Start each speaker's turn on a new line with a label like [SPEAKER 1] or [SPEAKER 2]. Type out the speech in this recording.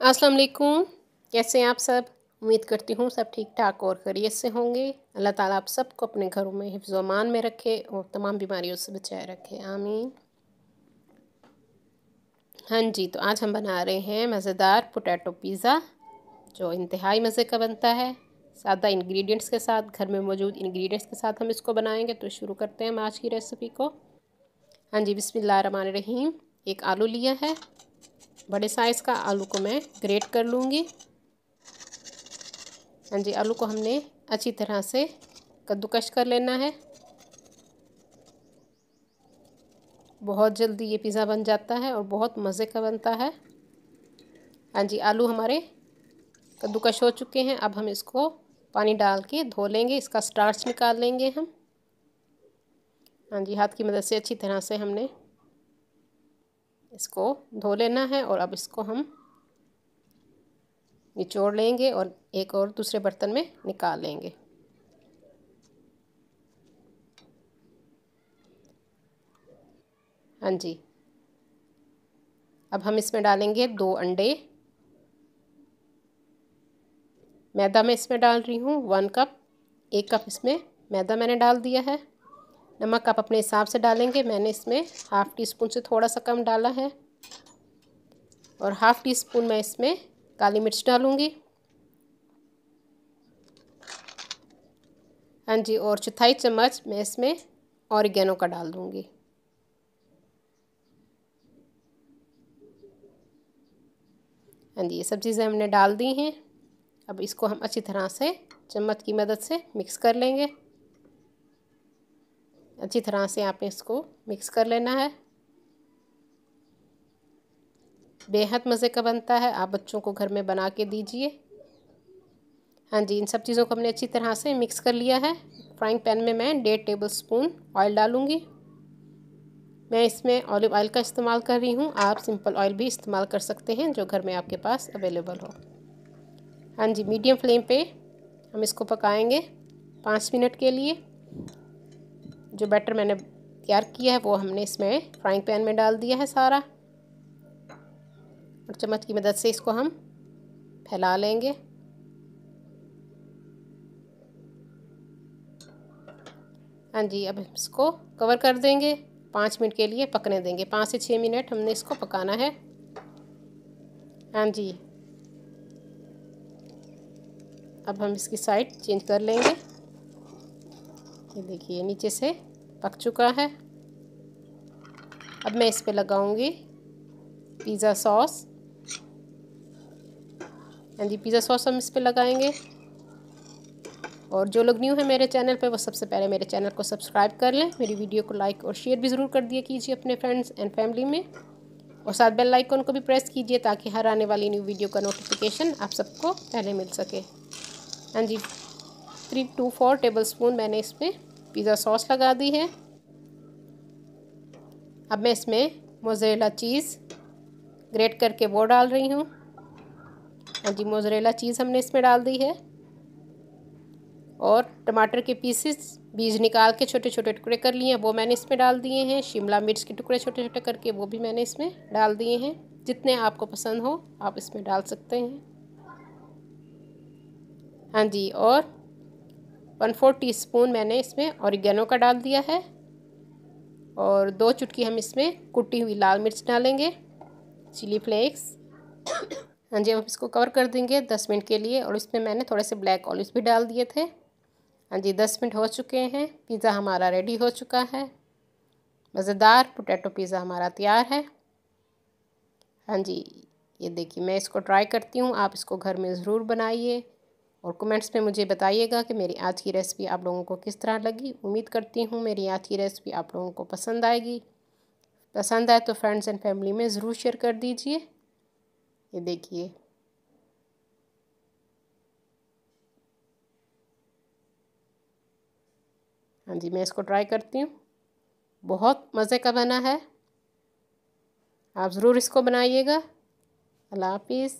[SPEAKER 1] अस्सलाम वालेकुम। कैसे हैं आप सब? उम्मीद करती हूँ सब ठीक ठाक और खैरियत से होंगे। अल्लाह ताला आप सबको अपने घरों में हिफ्ज़ व अमान में रखे और तमाम बीमारियों से बचाए रखे, आमीन। हाँ जी, तो आज हम बना रहे हैं मज़ेदार पोटैटो पिज़्ज़ा, जो इंतहाई मज़े का बनता है। सादा इंग्रेडिएंट्स के साथ, घर में मौजूद इंग्रेडिएंट्स के साथ हम इसको बनाएंगे। तो शुरू करते हैं हम आज की रेसिपी को। हाँ जी, बिस्मिल्लाहिर्रहमानिर्रहीम। एक आलू लिया है, बड़े साइज़ का आलू को मैं ग्रेट कर लूँगी। हाँ जी, आलू को हमने अच्छी तरह से कद्दूकश कर लेना है। बहुत जल्दी ये पिज़्ज़ा बन जाता है और बहुत मज़े का बनता है। हाँ जी, आलू हमारे कद्दूकश हो चुके हैं। अब हम इसको पानी डाल के धो लेंगे, इसका स्टार्च निकाल लेंगे हम। हाँ जी, हाथ की मदद से अच्छी तरह से हमने इसको धो लेना है और अब इसको हम निचोड़ लेंगे और एक और दूसरे बर्तन में निकाल लेंगे। हाँ जी, अब हम इसमें डालेंगे 2 अंडे। मैदा मैं इसमें डाल रही हूँ 1 कप। 1 कप इसमें मैदा मैंने डाल दिया है। नमक आप अपने हिसाब से डालेंगे, मैंने इसमें हाफ़ टी स्पून से थोड़ा सा कम डाला है। और हाफ़ टी स्पून मैं इसमें काली मिर्च डालूँगी। हाँ जी, और चौथाई चम्मच मैं इसमें ऑरिगेनो का डाल दूँगी। हाँ जी, ये सब चीज़ें हमने डाल दी हैं। अब इसको हम अच्छी तरह से चम्मच की मदद से मिक्स कर लेंगे। अच्छी तरह से आपने इसको मिक्स कर लेना है। बेहद मज़े का बनता है, आप बच्चों को घर में बना के दीजिए। हाँ जी, इन सब चीज़ों को हमने अच्छी तरह से मिक्स कर लिया है। फ्राइंग पैन में मैं 1.5 टेबल स्पून ऑयल डालूँगी। मैं इसमें ऑलिव ऑयल का इस्तेमाल कर रही हूँ, आप सिंपल ऑयल भी इस्तेमाल कर सकते हैं जो घर में आपके पास अवेलेबल हो। हाँ जी, मीडियम फ्लेम पे हम इसको पकाएंगे 5 मिनट के लिए। जो बैटर मैंने तैयार किया है वो हमने इसमें फ्राइंग पैन में डाल दिया है सारा, और चम्मच की मदद से इसको हम फैला लेंगे। हाँ जी, अब इसको कवर कर देंगे, 5 मिनट के लिए पकने देंगे। 5 से 6 मिनट हमने इसको पकाना है। हाँ जी, अब हम इसकी साइड चेंज कर लेंगे। ये देखिए नीचे से पक चुका है। अब मैं इस पे लगाऊंगी पिज़्ज़ा सॉस। हाँ जी, पिज़्ज़ा सॉस हम इस पे लगाएंगे। और जो लोग न्यू है मेरे चैनल पे वो सबसे पहले मेरे चैनल को सब्सक्राइब कर लें। मेरी वीडियो को लाइक और शेयर भी ज़रूर कर दिया कीजिए अपने फ्रेंड्स एंड फैमिली में, और साथ बेल आइकन को भी प्रेस कीजिए ताकि हर आने वाली न्यू वीडियो का नोटिफिकेशन आप सबको पहले मिल सके। हाँ जी, 3 to 4 टेबल स्पून मैंने इसमें पिज़्ज़ा सॉस लगा दी है। अब मैं इसमें मोज़रेला चीज़ ग्रेट करके वो डाल रही हूँ। हाँ जी, मोज़रेला चीज़ हमने इसमें डाल दी है। और टमाटर के पीसेस बीज निकाल के छोटे छोटे टुकड़े कर लिए हैं वो मैंने इसमें डाल दिए हैं। शिमला मिर्च के टुकड़े छोटे छोटे करके वो भी मैंने इसमें डाल दिए हैं। जितने आपको पसंद हो आप इसमें डाल सकते हैं। हाँ जी, और 1/4 टीस्पून मैंने इसमें ऑरिगेनो का डाल दिया है। और 2 चुटकी हम इसमें कुटी हुई लाल मिर्च डालेंगे, चिली फ्लेक्स। हाँ जी, अब इसको कवर कर देंगे 10 मिनट के लिए, और इसमें मैंने थोड़े से ब्लैक ऑलिव्स भी डाल दिए थे। हाँ जी, 10 मिनट हो चुके हैं। पिज़्ज़ा हमारा रेडी हो चुका है। मज़ेदार पोटैटो पिज़्ज़ा हमारा तैयार है। हाँ जी, ये देखिए मैं इसको ट्राई करती हूँ, आप इसको घर में ज़रूर बनाइए और कमेंट्स में मुझे बताइएगा कि मेरी आज की रेसिपी आप लोगों को किस तरह लगी। उम्मीद करती हूँ मेरी आज की रेसिपी आप लोगों को पसंद आएगी। पसंद आए तो फ्रेंड्स एंड फैमिली में ज़रूर शेयर कर दीजिए। ये देखिए, हाँ जी, मैं इसको ट्राई करती हूँ, बहुत मज़े का बना है। आप ज़रूर इसको बनाइएगा। अल्लाह हाफिज़।